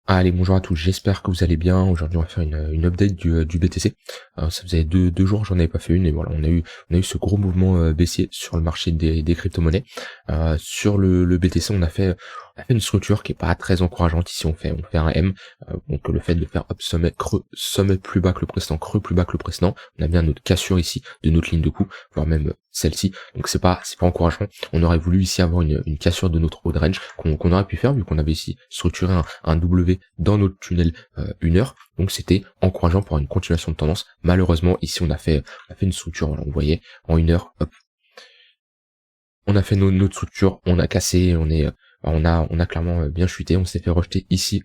Allez, bonjour à tous, j'espère que vous allez bien. Aujourd'hui, on va faire une update du BTC. Ça faisait deux jours, j'en avais pas fait une, et voilà, on a eu ce gros mouvement baissier sur le marché des crypto-monnaies. Sur le BTC, on a fait une structure qui est pas très encourageante. Ici, on fait un M, donc le fait de faire up sommet creux, sommet plus bas que le précédent, creux plus bas que le précédent. On a bien notre cassure ici de notre ligne de coup, voire même celle-ci. Donc c'est pas encourageant. On aurait voulu ici avoir une cassure de notre haut de range qu'on aurait pu faire vu qu'on avait ici structuré un W dans notre tunnel 1 heure. Donc c'était encourageant pour une continuation de tendance. Malheureusement ici on a fait une structure, voilà, vous voyez, en 1 heure, hop, on a fait notre structure, on a cassé, on a clairement bien chuté, on s'est fait rejeter ici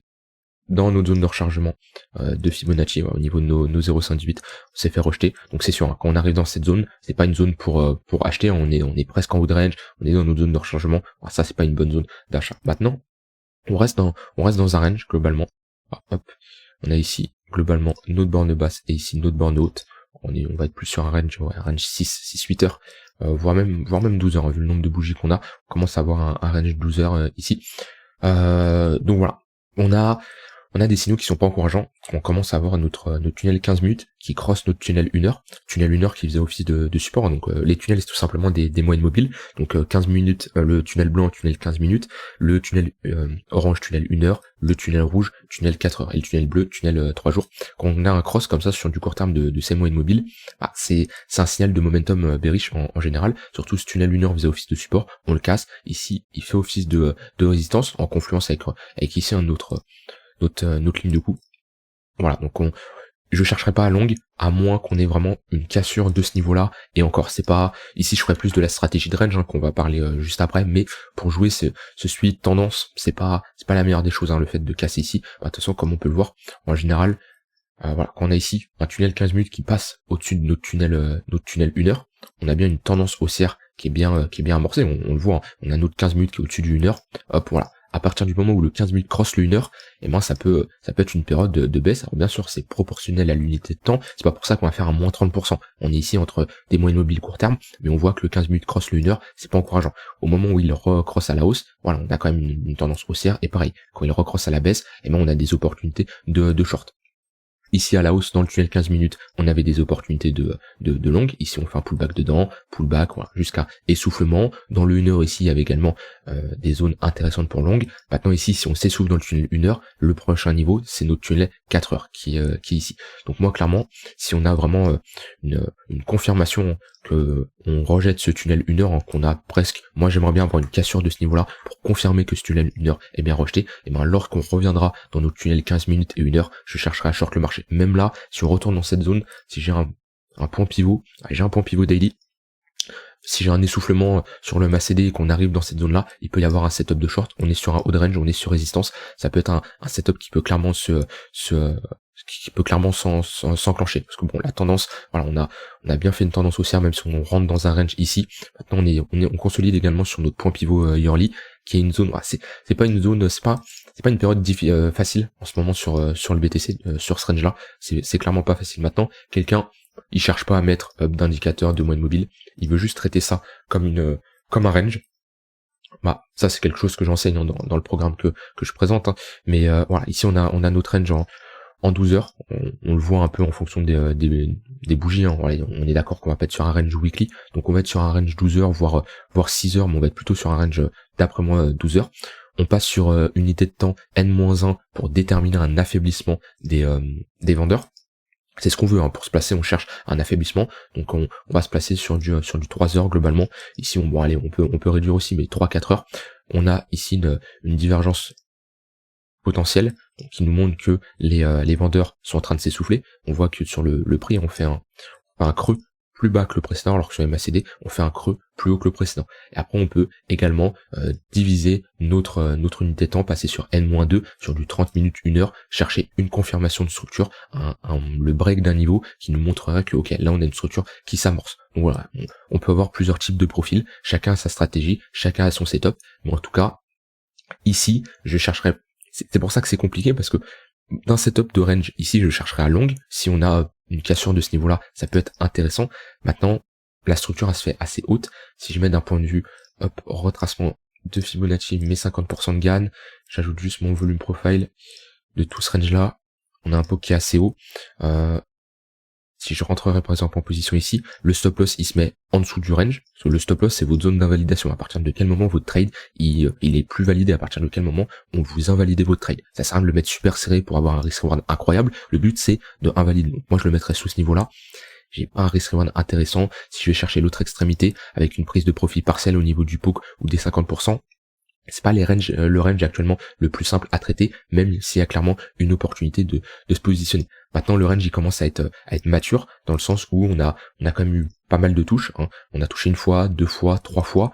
dans notre zone de rechargement de Fibonacci, au niveau de nos 0,58, on s'est fait rejeter. Donc c'est sûr, hein, quand on arrive dans cette zone, c'est pas une zone pour acheter, on est presque en haut de range, on est dans notre zone de rechargement. Alors ça c'est pas une bonne zone d'achat. Maintenant, on reste dans un range globalement. Hop, on a ici globalement notre borne basse et ici notre borne haute. On va être plus sur un range, ouais, un range 6-8 heures, voire même 12 heures, vu le nombre de bougies qu'on a. On commence à avoir un range 12 heures ici. Donc voilà, on a des signaux qui sont pas encourageants. On commence à avoir notre tunnel 15 minutes qui crosse notre tunnel 1 heure. Tunnel 1 heure qui faisait office de support. Donc les tunnels, c'est tout simplement des moyennes mobiles. Donc 15 minutes, le tunnel blanc, tunnel 15 minutes, le tunnel orange, tunnel 1 heure, le tunnel rouge, tunnel 4 heures, et le tunnel bleu, tunnel 3 jours. Quand on a un cross comme ça sur du court terme de ces moyennes mobiles, c'est un signal de momentum bearish en général. Surtout ce tunnel 1 heure faisait office de support, on le casse. Ici, il fait office de résistance en confluence avec ici un autre notre ligne de coup. Voilà, donc je chercherai pas à longue, à moins qu'on ait vraiment une cassure de ce niveau-là, et encore, c'est pas, ici je ferai plus de la stratégie de range, hein, qu'on va parler juste après, mais pour jouer ce suivi de tendance, c'est pas la meilleure des choses, hein, le fait de casser ici. De toute façon, comme on peut le voir, en général, voilà, quand on a ici un tunnel 15 minutes qui passe au-dessus de notre tunnel 1 heure, on a bien une tendance haussière qui est bien amorcée, on le voit, hein, on a notre 15 minutes qui est au-dessus du 1 heure, hop, voilà. À partir du moment où le 15 minutes crosse le 1 heure, et ben ça peut être une période de baisse. Alors bien sûr, c'est proportionnel à l'unité de temps, c'est pas pour ça qu'on va faire un moins 30%. On est ici entre des moyennes mobiles court terme, mais on voit que le 15 minutes crosse le 1 heure, c'est pas encourageant. Au moment où il recrosse à la hausse, voilà, on a quand même une tendance haussière, et pareil, quand il recrosse à la baisse, et ben on a des opportunités de short. Ici à la hausse dans le tunnel 15 minutes, on avait des opportunités de longue. Ici on fait un pullback dedans, pullback, voilà, jusqu'à essoufflement. Dans le 1 heure ici il y avait également des zones intéressantes pour longue. Maintenant ici si on s'essouffle dans le tunnel 1 heure, le prochain niveau c'est notre tunnel 4 heures qui est ici. Donc moi clairement, si on a vraiment une confirmation que on rejette ce tunnel 1 heure, hein, qu'on a presque, moi j'aimerais bien avoir une cassure de ce niveau là pour confirmer que ce tunnel 1 heure est bien rejeté, et bien lorsqu'on reviendra dans notre tunnel 15 minutes et 1 heure, je chercherai à short le marché. Même là, si on retourne dans cette zone, si j'ai un point pivot, j'ai un point pivot daily, si j'ai un essoufflement sur le MACD et qu'on arrive dans cette zone-là, il peut y avoir un setup de short. On est sur un haut de range, on est sur résistance. Ça peut être un setup qui peut clairement s'enclencher. Parce que bon, la tendance, voilà, on a bien fait une tendance haussière, même si on rentre dans un range ici. Maintenant, on consolide également sur notre point pivot yearly, qui est une zone, voilà, c'est pas une zone, c'est pas une période facile en ce moment sur le BTC, sur ce range-là. C'est clairement pas facile. Maintenant, il cherche pas à mettre d'indicateur de moyenne mobile, il veut juste traiter ça comme un range. Bah ça c'est quelque chose que j'enseigne dans le programme que je présente, hein. Mais voilà, ici on a notre range en 12 heures, on le voit un peu en fonction des bougies, hein. Voilà, on est d'accord qu'on va pas être sur un range weekly, donc on va être sur un range 12 heures, voire 6 heures, mais on va être plutôt sur un range d'après moi 12 heures. On passe sur unité de temps N-1 pour déterminer un affaiblissement des vendeurs. C'est ce qu'on veut, hein. Pour se placer, on cherche un affaiblissement, donc on va se placer sur du 3 heures globalement. Ici on peut réduire aussi, mais 3-4 heures. On a ici une divergence potentielle, donc qui nous montre que les vendeurs sont en train de s'essouffler. On voit que sur le prix on fait un creux plus bas que le précédent, alors que sur MACD on fait un creux plus haut que le précédent. Et après on peut également diviser notre unité de temps, passer sur N-2, sur du 30 minutes, 1 heure, chercher une confirmation de structure, le break d'un niveau qui nous montrerait que ok, là on a une structure qui s'amorce. Donc voilà, on peut avoir plusieurs types de profils, chacun a sa stratégie, chacun a son setup, mais en tout cas ici je chercherai, c'est pour ça que c'est compliqué, parce que d'un setup de range, ici je chercherai à longue. Si on a une cassure de ce niveau-là, ça peut être intéressant. Maintenant, la structure elle se fait assez haute. Si je mets d'un point de vue retracement de Fibonacci, mes 50% de gain, j'ajoute juste mon volume profile, de tout ce range-là, on a un pot qui est assez haut. Si je rentrerai par exemple en position ici, le stop loss il se met en dessous du range. Parce que le stop loss c'est votre zone d'invalidation. À partir de quel moment votre trade il est plus validé, à partir de quel moment on vous invalide votre trade. Ça sert à rien de le mettre super serré pour avoir un risk reward incroyable. Le but c'est de invalider. Donc moi je le mettrai sous ce niveau-là. J'ai pas un risk reward intéressant. Si je vais chercher l'autre extrémité avec une prise de profit partielle au niveau du poke ou des 50%, c'est pas le range actuellement le plus simple à traiter, même s'il y a clairement une opportunité de se positionner. Maintenant, le range, il commence à être mature, dans le sens où on a quand même eu pas mal de touches, hein. On a touché une fois, deux fois, trois fois,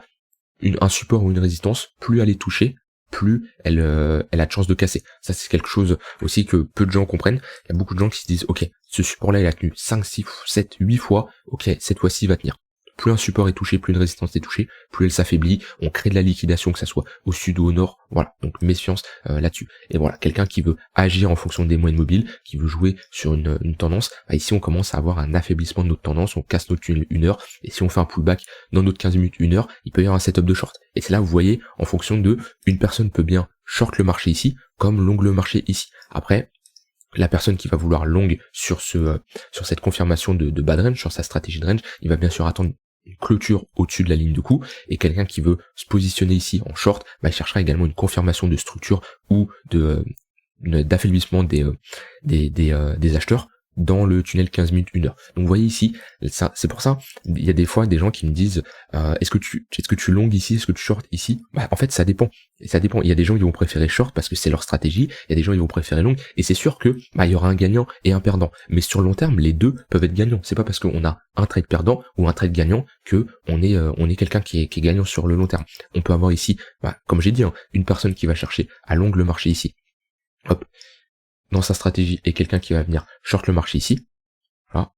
un support ou une résistance, plus elle est touchée, plus elle a de chances de casser. Ça, c'est quelque chose aussi que peu de gens comprennent. Il y a beaucoup de gens qui se disent, ok, ce support-là, il a tenu 5, 6, 7, 8 fois, ok, cette fois-ci, il va tenir. Plus un support est touché, plus une résistance est touchée, plus elle s'affaiblit, on crée de la liquidation, que ça soit au sud ou au nord, voilà, donc méfiance là-dessus. Et voilà, quelqu'un qui veut agir en fonction des moyennes mobiles, qui veut jouer sur une tendance, bah ici on commence à avoir un affaiblissement de notre tendance, on casse notre tunnel 1 heure, et si on fait un pullback dans notre 15 minutes, 1 heure, il peut y avoir un setup de short. Et c'est là, vous voyez, en fonction de, une personne peut bien short le marché ici, comme long le marché ici. Après, la personne qui va vouloir long sur cette confirmation de bad range, sur sa stratégie de range, il va bien sûr attendre une clôture au-dessus de la ligne de coup, et quelqu'un qui veut se positionner ici en short, bah, il cherchera également une confirmation de structure ou d'affaiblissement des acheteurs dans le tunnel 15 minutes 1 heure. Donc vous voyez ici, c'est pour ça, il y a des fois des gens qui me disent est-ce que tu long ici, est-ce que tu short ici? Bah en fait ça dépend. Ça dépend. Il y a des gens qui vont préférer short parce que c'est leur stratégie, il y a des gens qui vont préférer long, et c'est sûr que bah il y aura un gagnant et un perdant. Mais sur le long terme, les deux peuvent être gagnants. C'est pas parce qu'on a un trade perdant ou un trade gagnant que on est quelqu'un qui est gagnant sur le long terme. On peut avoir ici, bah, comme j'ai dit, hein, une personne qui va chercher à long le marché ici. Hop. Dans sa stratégie, et quelqu'un qui va venir short le marché ici, voilà.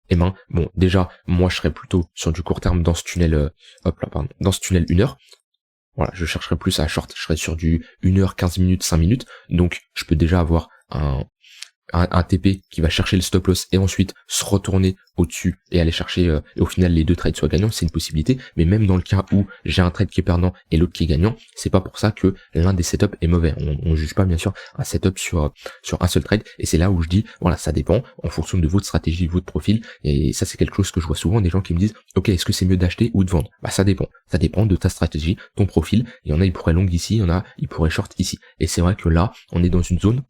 Et ben, bon, déjà, moi je serais plutôt sur du court terme dans ce tunnel, dans ce tunnel 1 heure. Voilà, je chercherais plus à short, je serais sur du 1 heure, 15 minutes, 5 minutes, donc je peux déjà avoir un TP qui va chercher le stop loss et ensuite se retourner au-dessus et aller chercher et au final les deux trades soient gagnants, c'est une possibilité. Mais même dans le cas où j'ai un trade qui est perdant et l'autre qui est gagnant, c'est pas pour ça que l'un des setups est mauvais. On juge pas bien sûr un setup sur un seul trade, et c'est là où je dis voilà, ça dépend en fonction de votre stratégie, votre profil. Et ça c'est quelque chose que je vois souvent, des gens qui me disent ok, est-ce que c'est mieux d'acheter ou de vendre? Bah ça dépend de ta stratégie, ton profil. Il y en a, ils pourraient long ici, il y en a, ils pourraient short ici. Et c'est vrai que là on est dans une zone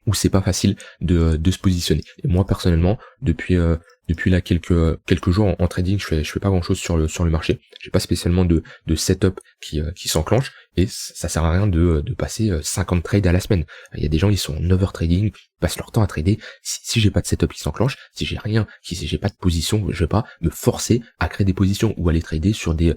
où c'est pas facile de se positionner. Et moi personnellement, depuis là quelques jours en trading, je fais pas grand chose sur le marché. J'ai pas spécialement de setup qui s'enclenche, et ça sert à rien de passer 50 trades à la semaine. Il y a des gens, ils sont en overtrading, ils passent leur temps à trader. Si j'ai pas de setup qui s'enclenche, si j'ai pas de position, je vais pas me forcer à créer des positions ou aller trader sur des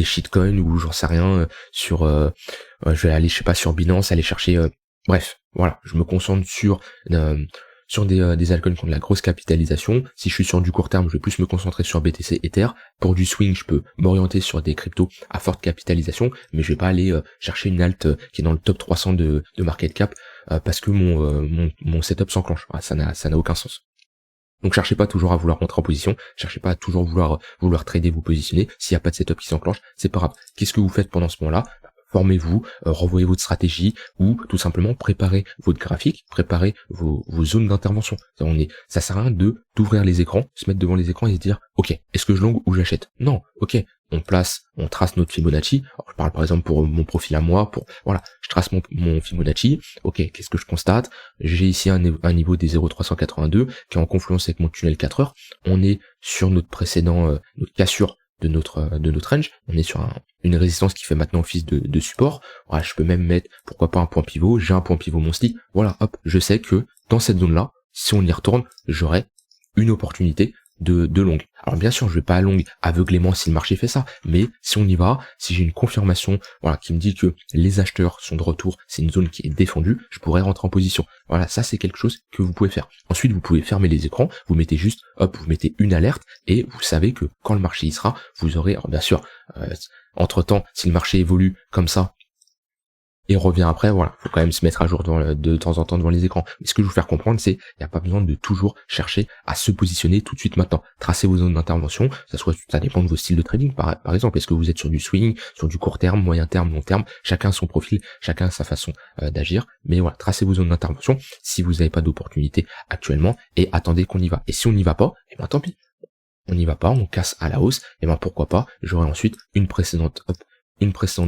shitcoins ou j'en sais rien je vais aller, je sais pas, sur Binance, aller chercher bref, voilà, je me concentre sur des altcoins qui ont de la grosse capitalisation. Si je suis sur du court terme, je vais plus me concentrer sur BTC, Ether. Pour du swing, je peux m'orienter sur des cryptos à forte capitalisation, mais je vais pas aller chercher une alt qui est dans le top 300 de market cap parce que mon setup s'enclenche. Ah, ça n'a aucun sens. Donc cherchez pas toujours à vouloir rentrer en position, cherchez pas à toujours vouloir trader, vous positionner. S'il n'y a pas de setup qui s'enclenche, c'est pas grave. Qu'est-ce que vous faites pendant ce moment-là? Formez-vous, revoyez votre stratégie, ou tout simplement préparez votre graphique, préparez vos zones d'intervention. Ça sert à rien d'ouvrir les écrans, se mettre devant les écrans et se dire ok, est-ce que je long ou j'achète? Non, ok, on trace notre Fibonacci. Alors, je parle par exemple pour mon profil à moi, je trace mon Fibonacci. Ok, qu'est-ce que je constate? J'ai ici un niveau des 0,382 qui est en confluence avec mon tunnel 4 heures. On est sur notre précédent, notre cassure de notre range, on est sur une résistance qui fait maintenant office de support. Voilà, je peux même mettre, pourquoi pas, un point pivot, j'ai un point pivot monthly, voilà, hop, je sais que dans cette zone-là, si on y retourne, j'aurai une opportunité de longue. Alors bien sûr, je vais pas à longue aveuglément si le marché fait ça, mais si on y va, si j'ai une confirmation, voilà, qui me dit que les acheteurs sont de retour, c'est une zone qui est défendue, je pourrais rentrer en position. Voilà, ça c'est quelque chose que vous pouvez faire. Ensuite, vous pouvez fermer les écrans, vous mettez juste, hop, vous mettez une alerte, et vous savez que quand le marché y sera, vous aurez, alors bien sûr, entre temps, si le marché évolue comme ça, et revient après, voilà, faut quand même se mettre à jour de temps en temps devant les écrans. Mais ce que je veux faire comprendre, c'est il n'y a pas besoin de toujours chercher à se positionner tout de suite maintenant. Tracez vos zones d'intervention, ça dépend de vos styles de trading, par exemple. Est-ce que vous êtes sur du swing, sur du court terme, moyen terme, long terme? Chacun son profil, chacun sa façon d'agir. Mais voilà, tracez vos zones d'intervention si vous n'avez pas d'opportunité actuellement et attendez qu'on y va. Et si on n'y va pas, eh ben tant pis. On n'y va pas, on casse à la hausse, et ben pourquoi pas, j'aurai ensuite une précédente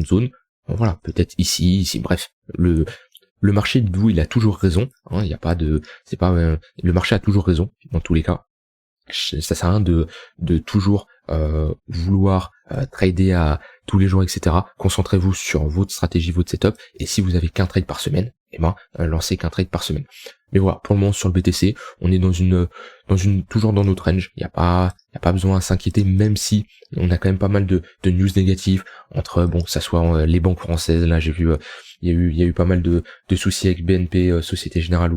zone, bon, voilà, peut-être ici, bref, le marché, dites-vous, il a toujours raison, hein, il n'y a pas de, c'est pas, le marché a toujours raison, dans tous les cas, ça sert à rien de toujours vouloir trader à tous les jours, etc. Concentrez-vous sur votre stratégie, votre setup, et si vous avez qu'un trade par semaine, eh ben lancez qu'un trade par semaine. Mais voilà, pour le moment sur le BTC, on est dans une toujours dans notre range. Il y a pas besoin à s'inquiéter, même si on a quand même pas mal de news négatives entre que ça soit les banques françaises. Là, j'ai vu il y a eu pas mal de soucis avec BNP, Société Générale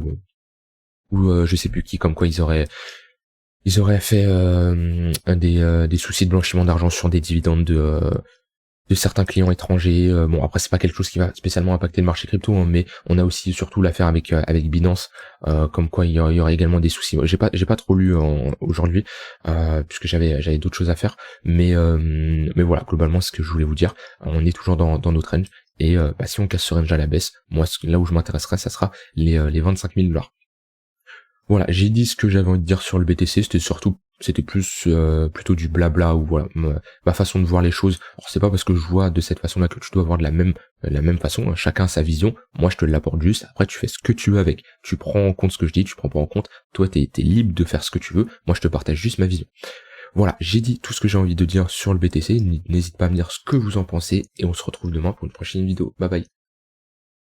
ou je sais plus qui, comme quoi ils auraient fait des soucis de blanchiment d'argent sur des dividendes de certains clients étrangers. Bon, après c'est pas quelque chose qui va spécialement impacter le marché crypto, hein, mais on a aussi surtout l'affaire avec Binance, comme quoi il y aurait également des soucis. J'ai pas trop lu aujourd'hui, puisque j'avais d'autres choses à faire, mais voilà, globalement c'est ce que je voulais vous dire. On est toujours dans notre range, et si on casse ce range à la baisse, moi là où je m'intéresserai, ça sera les 25 000 $. Voilà, j'ai dit ce que j'avais envie de dire sur le BTC, c'était plus plutôt du blabla, ou voilà, ma façon de voir les choses. Alors c'est pas parce que je vois de cette façon-là que tu dois voir de la même façon, hein. Chacun a sa vision, moi je te l'apporte juste, après tu fais ce que tu veux avec. Tu prends en compte ce que je dis, tu prends pas en compte, toi t'es libre de faire ce que tu veux, moi je te partage juste ma vision. Voilà, j'ai dit tout ce que j'ai envie de dire sur le BTC, n'hésite pas à me dire ce que vous en pensez, et on se retrouve demain pour une prochaine vidéo. Bye bye.